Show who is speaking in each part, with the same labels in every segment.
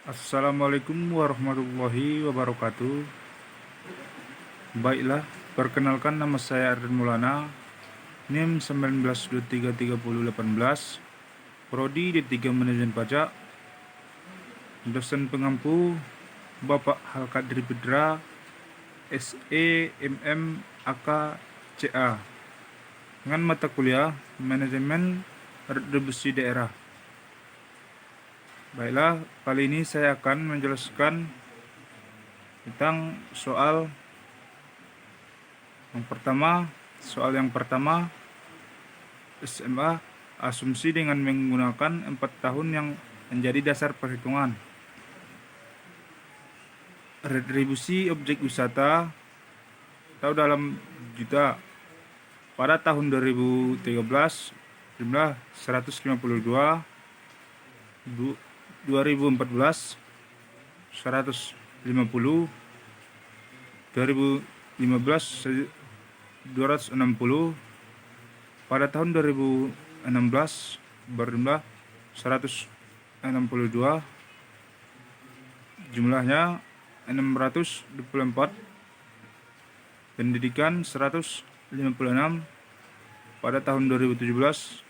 Speaker 1: Assalamualaikum warahmatullahi wabarakatuh. Baiklah, perkenalkan nama saya Arden Maulana, NIM 19233018, Prodi D3 Manajemen Pajak, dosen pengampu Bapak Halkadri Putra, SE MM AK CA, dengan mata kuliah Manajemen Retribusi Daerah. Baiklah, kali ini saya akan menjelaskan tentang soal yang pertama SMA asumsi dengan menggunakan 4 tahun yang menjadi dasar perhitungan. Retribusi objek wisata atau dalam juta pada tahun 2013 jumlah 152, 2014 150, 2015 260, pada tahun 2016 berjumlah 162, jumlahnya 624, pendidikan 156, pada tahun 2017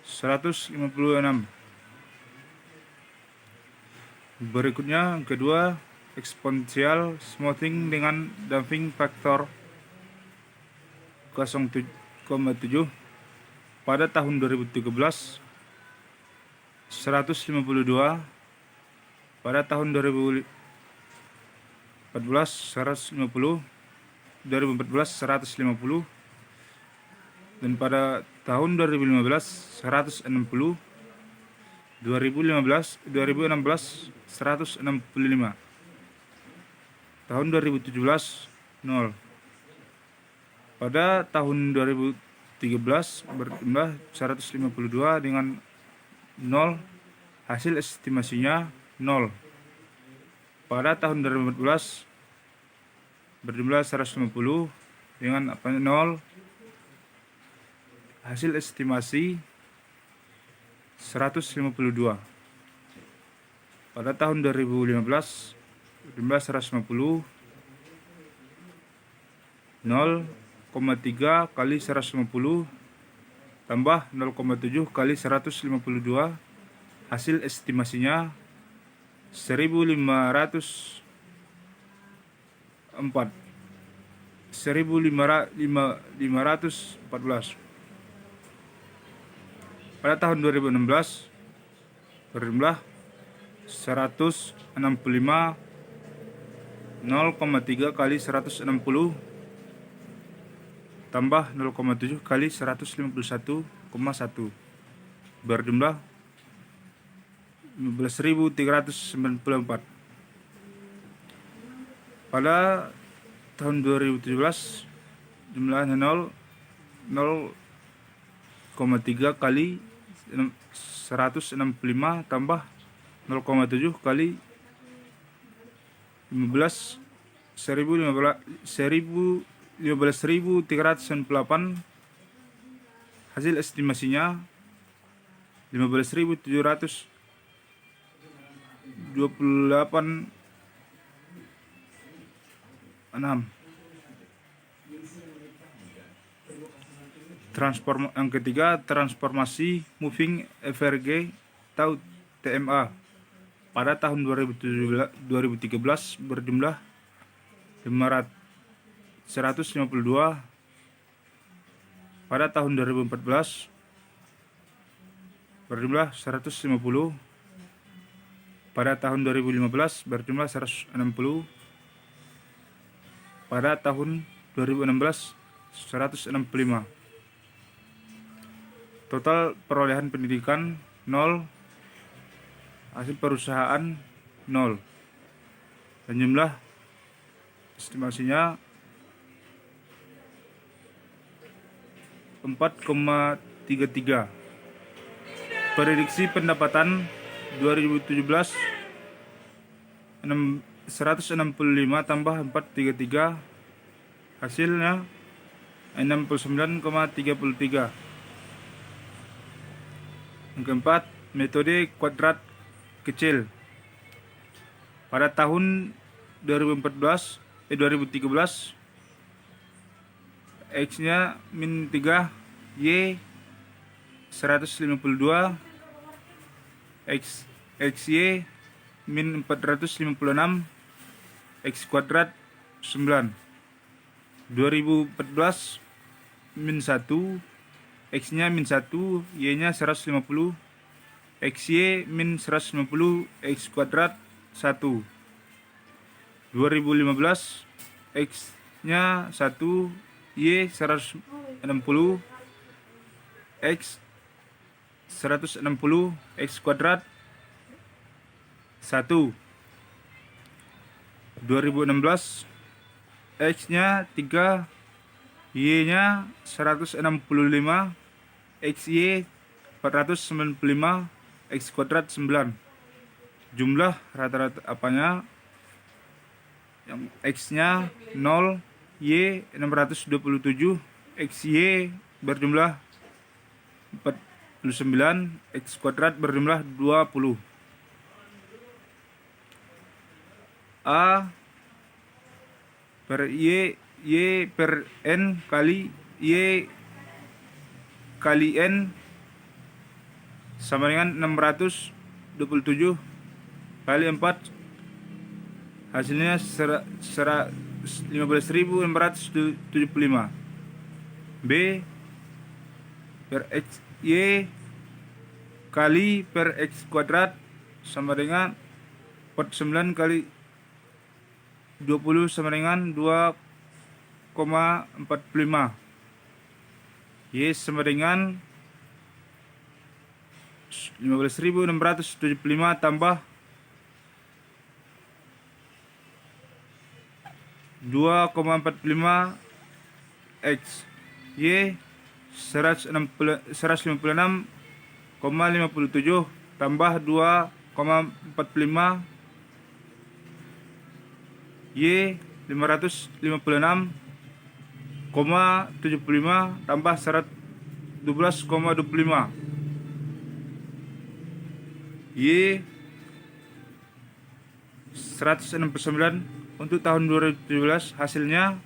Speaker 1: 156. Berikutnya kedua, eksponensial smoothing dengan damping faktor 0,7 pada tahun 2013 152, pada tahun 2014 150, 2014 150, dan pada tahun 2015 160, 2016 165, tahun 2017 0. Pada tahun 2013 berjumlah 152 dengan 0, hasil estimasinya 0. Pada tahun 2014 berjumlah 150 dengan 0, hasil estimasi 152. Pada tahun 2015 berjumlah 150, 0,3 kali 150 tambah 0,7 kali 152, hasil estimasinya 1514. Pada tahun 2016 berjumlah 165, 0,3 kali 160 tambah 0,7 kali 151,1 berjumlah 15.394. Pada tahun 2017 jumlahnya 0,3 kali 165 tambah 0,7 kali 15.398, hasil estimasinya 15.728,6. Yang ketiga, transformasi moving FRG atau TMA pada tahun 2013 berjumlah 152, pada tahun 2014 berjumlah 150, pada tahun 2015 berjumlah 160, pada tahun 2016 165. Total perolehan pendidikan 0, hasil perusahaan 0, dan jumlah estimasinya 4,33. Prediksi pendapatan 2017 165 tambah 433, hasilnya 69,33. Yang keempat, metode kuadrat kecil Pada tahun 2013 X-nya min 3, Y 152, XY min 456, X kuadrat 9. 2014 min 1, X-nya min 1, Y-nya 150, XY min 150, X kuadrat 1. 2015 X-nya 1, Y 160, X 160, X kuadrat 1. 2016 X-nya 3, Y-nya 165, XY 495, X kuadrat 9. Jumlah rata-rata apanya? Yang X-nya 0, Y 627, XY berjumlah 49, X kuadrat berjumlah 20. A per Y per N kali Y kali N sama dengan 627 kali 4, hasilnya 15.675. B per XY kali per X kuadrat sama dengan 49 kali 20 sama dengan 2,45. Y sama dengan 15.675 tambah 2,45 X. Y 156,57 tambah 2,45 Y 556,75 tambah 12,25 Y 169. Untuk tahun 2017 hasilnya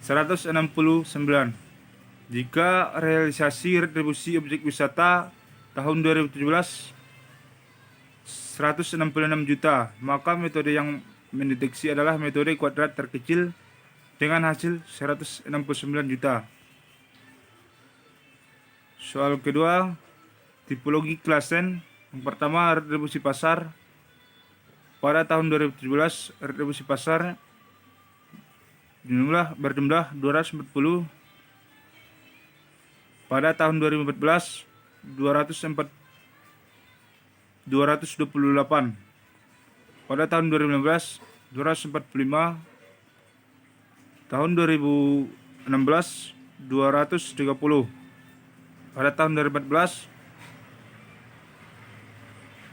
Speaker 1: 169. Jika realisasi retribusi objek wisata tahun 2017 166 juta, maka metode yang mendeteksi adalah metode kuadrat terkecil dengan hasil 169 juta. Soal kedua, tipologi klasen. Yang pertama, retribusi pasar. Pada tahun 2017 retribusi pasar berjumlah 240. Pada tahun 2014 228. Pada tahun 2015 245. Tahun 2016 230. Pada tahun 2014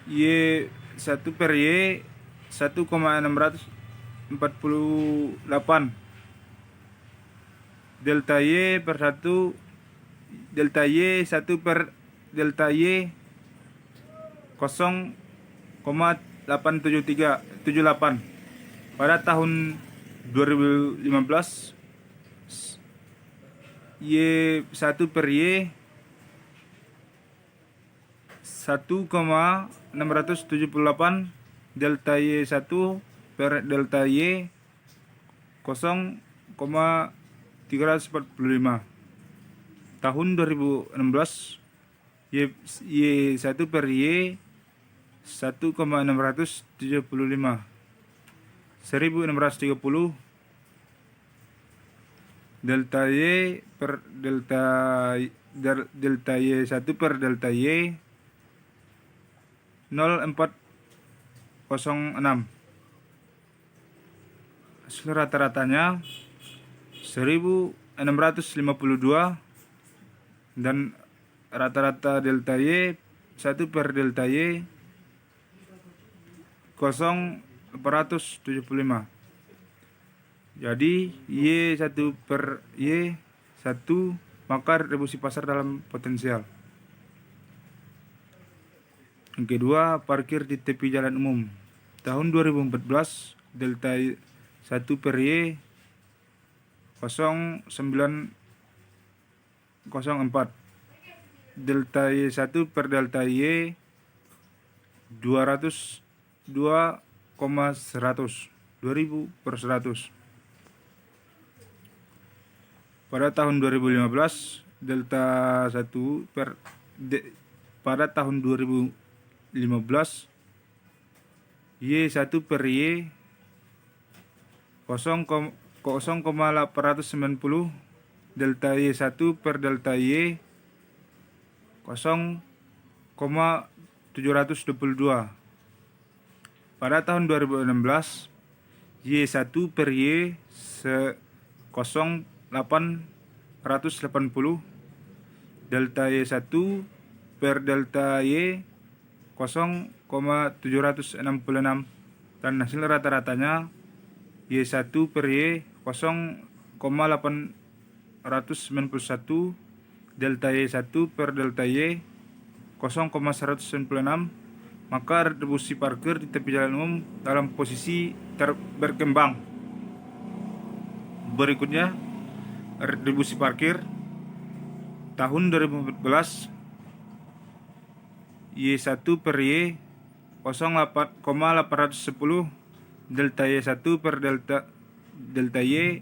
Speaker 1: Y1 per Y 1,648. Delta Y per 1, delta Y 1 per delta Y 0,878. Pada tahun 2015 Y1 per Y 1,678, delta Y1 per delta Y 0,345. Tahun 2016 Y1 per Y 1,675. 1630, delta Y per delta Y1 per delta Y 0406. Hasil rata-ratanya 1652 dan rata-rata delta Y 1 per delta Y 0,475. Jadi Y1 per Y1 maka retribusi pasar dalam potensial. Yang kedua, parkir di tepi jalan umum. tahun 2014 delta 1 per Y 0904, delta Y1 per delta Y 202,100, 2000 per 100. Pada tahun 2015 delta 1 pada tahun 2015 Y1 per Y 0,890, delta Y1 per delta Y 0,722. Pada tahun 2016 Y1 per Y 0,880, delta Y1 per delta Y 0,766, dan hasil rata-ratanya Y1 per Y 0,891, delta Y1 per delta Y 0,196, maka retribusi parkir di tepi jalan umum dalam posisi berkembang. Berikutnya, retribusi parkir tahun 2014 Y1 per Y 0,810, delta Y1 per delta Y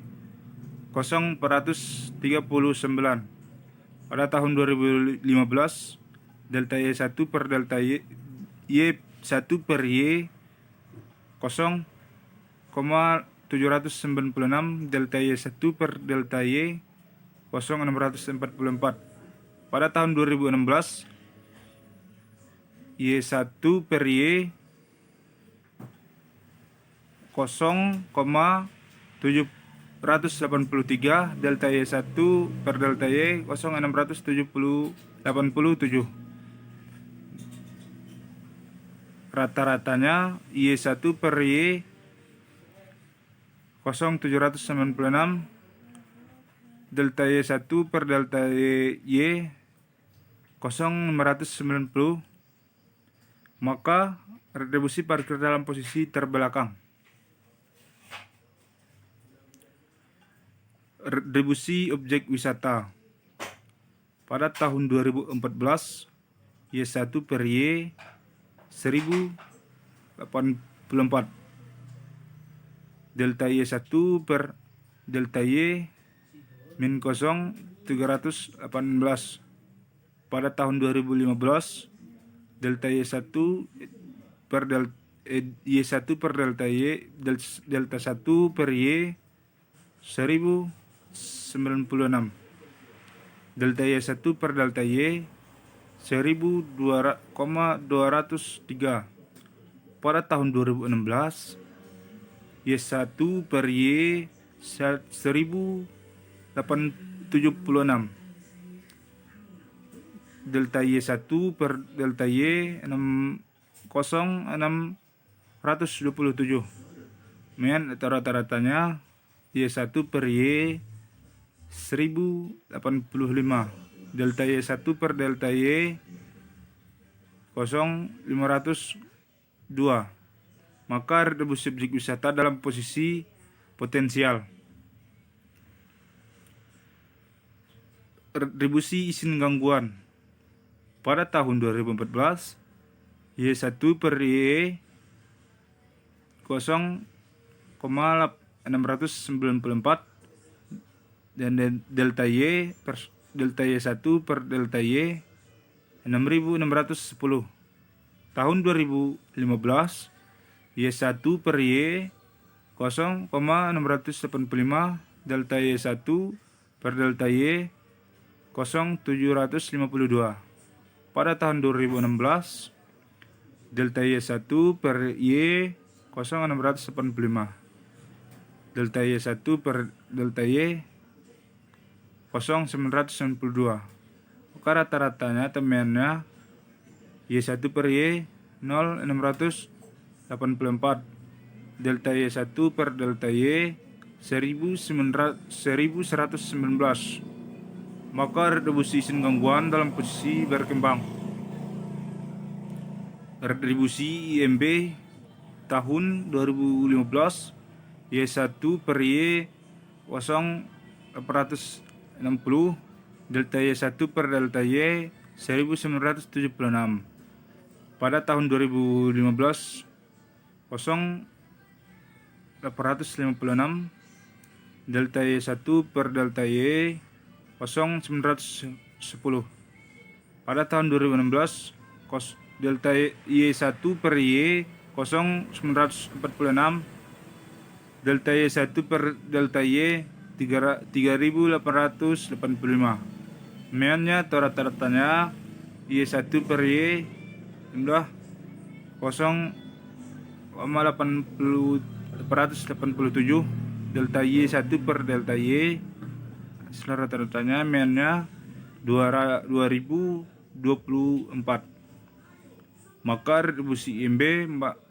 Speaker 1: 0,439. Pada tahun 2015 delta Y1 per delta Y1 per Y 0,796, delta Y1 per delta Y 0,644. Pada tahun 2016 Y1 per Y 0,783, delta Y1 per delta Y 0,687. Rata-ratanya Y1 per Y 0,796, delta Y1 per delta Y 0,590, maka retribusi parkir dalam posisi terbelakang. Retribusi objek wisata pada tahun 2014 Y1 per Y 1084, delta Y1 per delta Y min 0,318. Pada tahun 2015 delta Y1 per Y1 per delta Y delta 1 per Y 1096, delta Y1 per delta Y 1.203. Pada tahun 2016 Y1 per Y 1076, delta Y1 per delta Y 627. Kemudian rata-ratanya Y1 per Y 1085, delta Y1 per delta Y 0,502, maka retribusi objek wisata dalam posisi potensial. Retribusi izin gangguan pada tahun 2014 Y1 per Y 0,694, dan delta Y per delta Y1 per delta Y 6.610. Tahun 2015 Y1 per Y 0,685, delta Y1 per delta Y 0,752. Pada tahun 2016 delta Y1 per Y 0,685, delta Y1 per delta Y 0,992. Maka rata-ratanya temannya Y1 per Y 0,684, delta Y1 per delta Y 1119, maka retribusi izin gangguan dalam posisi berkembang. Retribusi IMB tahun 2015 Y1 per Y 0860 delta Y1 per delta Y 1976. Pada tahun 2015 0856 delta Y1 per delta Y 0910. Pada tahun 2016 delta Y1 per Y 0946 delta Y1 per delta Y 3885. Kemudiannya atau rata-ratanya Y1 per Y jumlah 0,887 delta Y1 per delta Y. Rata-ratanya kemudiannya 2024. Maka retribusi IMB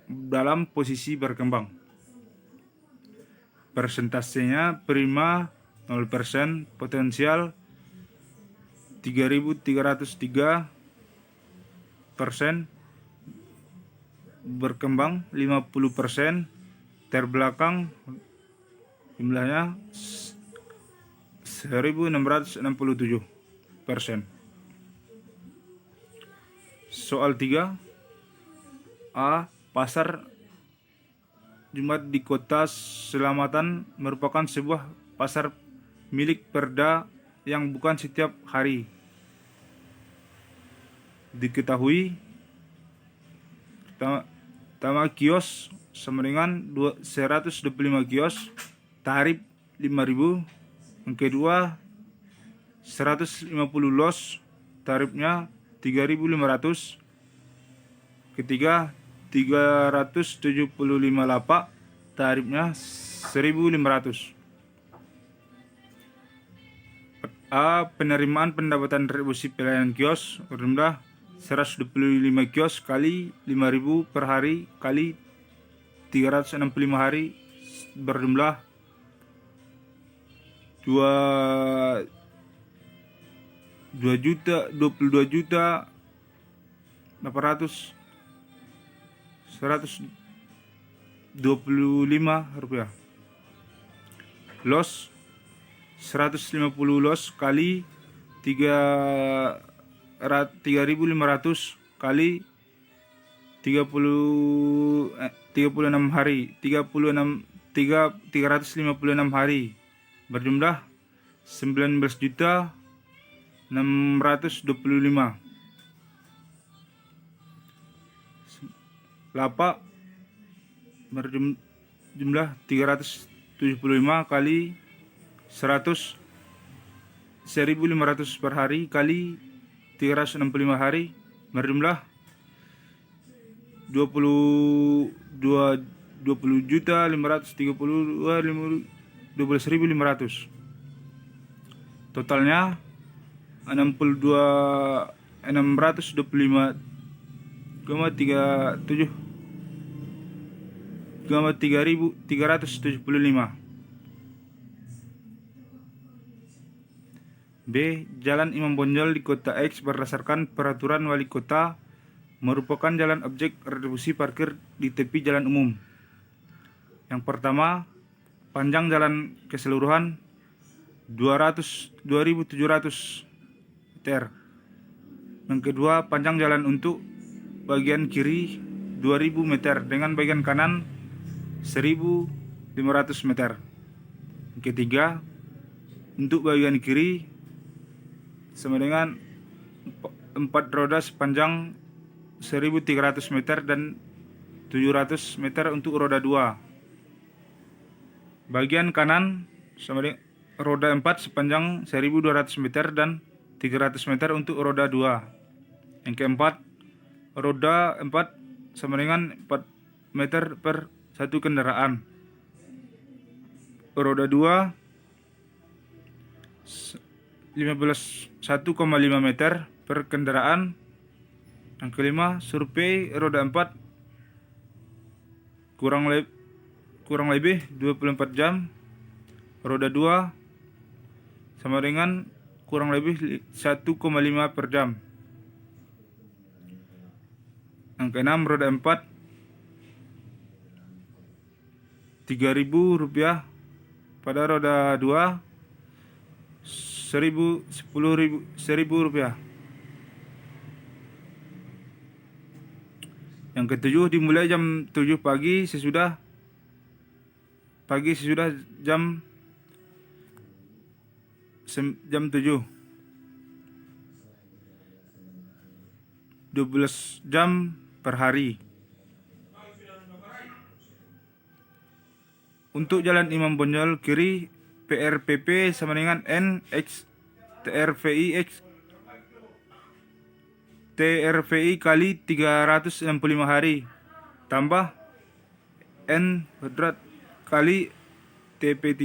Speaker 1: dalam posisi berkembang. Persentasenya prima 0%, potensial 3.303%, berkembang 50%, terbelakang jumlahnya 1.667%. Soal 3. A. Pasar Jumat di Kota Selamatan merupakan sebuah pasar milik Perda yang bukan setiap hari. Diketahui pertama kios sama dengan 125 kios tarif 5.000. Yang kedua 150 los tarifnya 3.500. Ketiga 375 lapak tarifnya 1.500. A. Penerimaan pendapatan retribusi pelayanan kios berjumlah 125 kios kali 5.000 per hari kali 365 hari berjumlah 22.800.125 rupiah. Los 150 los kali 3.500 kali 356 hari 356 hari berjumlah 19.625. Lapak berjumlah 375 kali 100 1.500 per hari kali 365 hari berjumlah 12.532.500. Totalnya 375. B. Jalan Imam Bonjol di Kota X berdasarkan peraturan wali kota merupakan jalan objek retribusi parkir di tepi jalan umum. Yang pertama, panjang jalan keseluruhan 2.700 meter. Yang kedua, panjang jalan untuk bagian kiri 2.000 meter dengan bagian kanan 1.500 meter. Yang ketiga, untuk bagian kiri sama dengan 4 roda sepanjang 1.300 meter dan 700 meter untuk roda 2. Bagian kanan sama dengan roda 4 sepanjang 1.200 meter dan 300 meter untuk roda 2. Yang keempat, roda 4 sama dengan 4 meter per satu kendaraan. Roda 2 1,5 meter per kendaraan. Yang kelima, survei roda 4 kurang lebih 24 jam. Roda 2 sama dengan kurang lebih 1,5 per jam. Yang keenam, roda 4 Rp3.000. Pada roda 2 Rp1.000. Yang ketujuh dimulai jam 7 pagi sesudah jam 7. 12 jam per hari. Untuk jalan Imam Bonjol kiri, PRPP sama dengan N X TRVI X TRVI kali 365 hari tambah N kuadrat kali TP3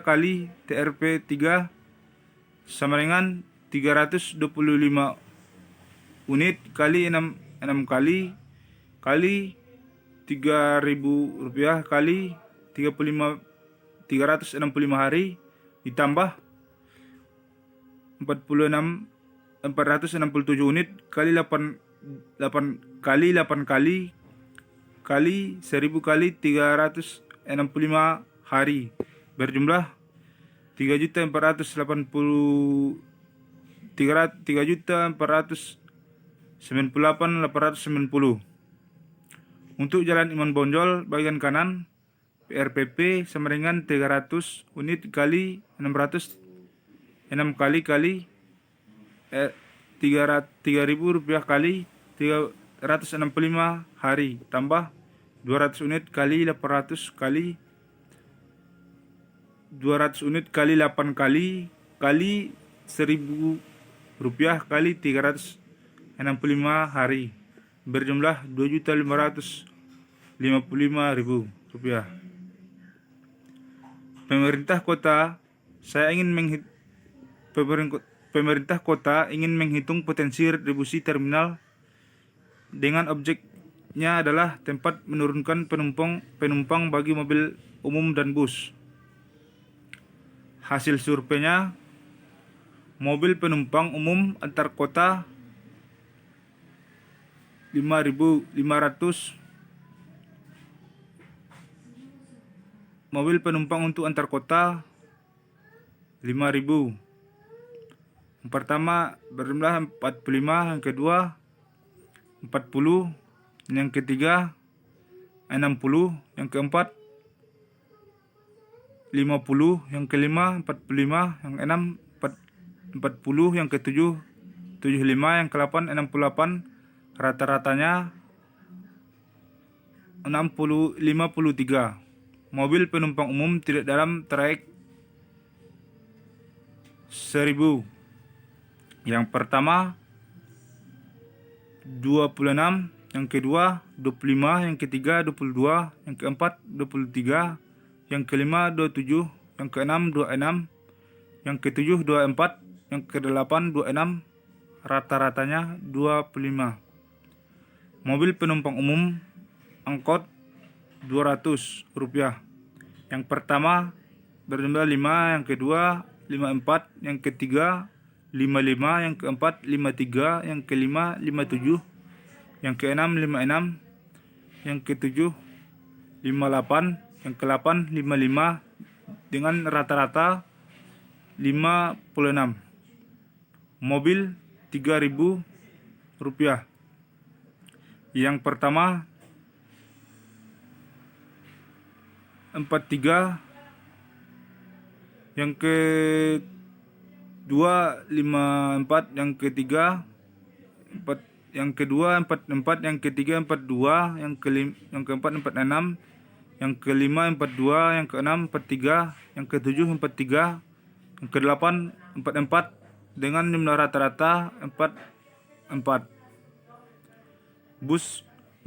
Speaker 1: kali TRP3 sama dengan 325 unit kali 6 kali Rp3.000 kali 365 hari ditambah 467 unit kali 8 kali 1000 kali 365 hari berjumlah 3.498.890. Untuk jalan Imam Bonjol bagian kanan, PRPP sama dengan 300 unit kali 600 6 kali Rp3.000 kali 365 hari tambah 200 unit kali 800 kali 200 unit kali 8 kali Rp1.000 kali 365 hari berjumlah Rp2.555.000. Pemerintah kota ingin menghitung potensi retribusi terminal dengan objeknya adalah tempat menurunkan penumpang bagi mobil umum dan bus. Hasil surveinya, mobil penumpang umum antar kota 5.500, mobil penumpang untuk antar kota 5.000. Yang pertama berjumlah 45, yang kedua 40, yang ketiga 60, yang keempat 50, yang kelima 45, yang enam 40, yang ketujuh 75, yang ke-8 68, rata-ratanya 53. Mobil penumpang umum tidak dalam trayek 1.000. Yang pertama 26, yang kedua 25, yang ketiga 22, yang keempat 23, yang kelima 27, yang keenam 26, yang ketujuh 24, yang kedelapan 26, rata-ratanya 25. Mobil penumpang umum angkot Rp200. Yang pertama berjumlah 5, yang kedua 54, yang ketiga 55, yang keempat 53, yang kelima 57, yang keenam 56, yang ketujuh 58, yang ke-8 55 dengan rata-rata 56. Mobil Rp3.000. Yang pertama 43, yang kedua 54, yang ketiga 4, yang kedua 44, yang ketiga 42, yang keempat 46, yang kelima 42, yang keenam 43, yang ketujuh 43, yang kedelapan 44 dengan jumlah rata-rata 44.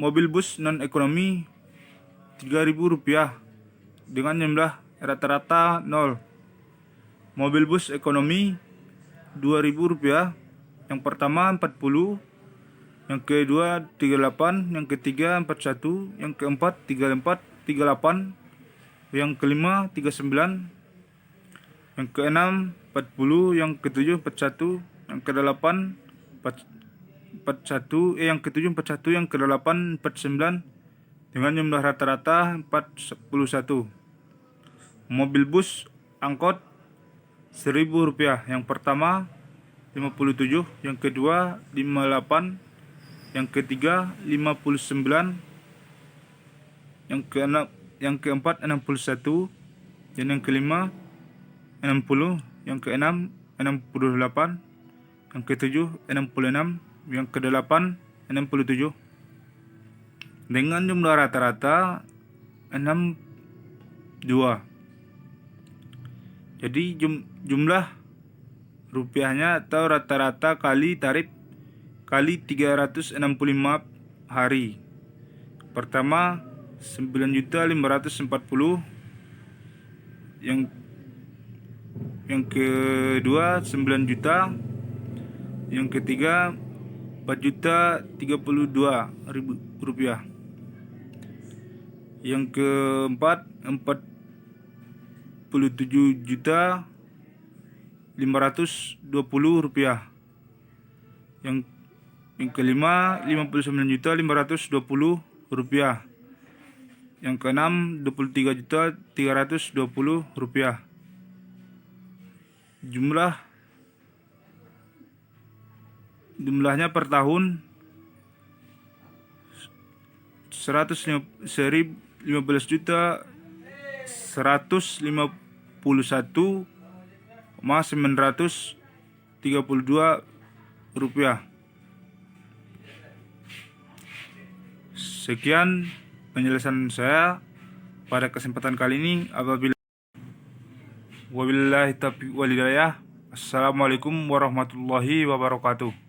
Speaker 1: Mobil bus non ekonomi Rp3.000 dengan jumlah rata-rata 0. Mobil bus ekonomi Rp2.000. Yang pertama 40, yang kedua 38, yang ketiga 41, yang keempat 34, 38, yang kelima 39, yang keenam 40, yang ketujuh 41, yang kedelapan 41, yang ketujuh 41, yang kedelapan 49, dengan jumlah rata-rata 41. Mobil bus angkot Rp1.000. Yang pertama 57, yang kedua 58, yang ketiga 59, yang keempat 61, dan yang kelima 60, yang keenam 68, yang ketujuh 66, yang kedelapan 67. Dengan jumlah rata-rata 62. Jadi jumlah rupiahnya atau rata-rata kali tarif kali 365 hari. Pertama 9.540, yang kedua 9 juta, yang ketiga 4.032.000 rupiah, yang keempat 47.520 rupiah, yang kelima 59.520 rupiah, yang keenam 23.320 rupiah. Jumlahnya per tahun 15.151.932 rupiah. Sekian penjelasan saya pada kesempatan kali ini. Wabillahi taufiq wal hidayah. Assalamualaikum warahmatullahi wabarakatuh.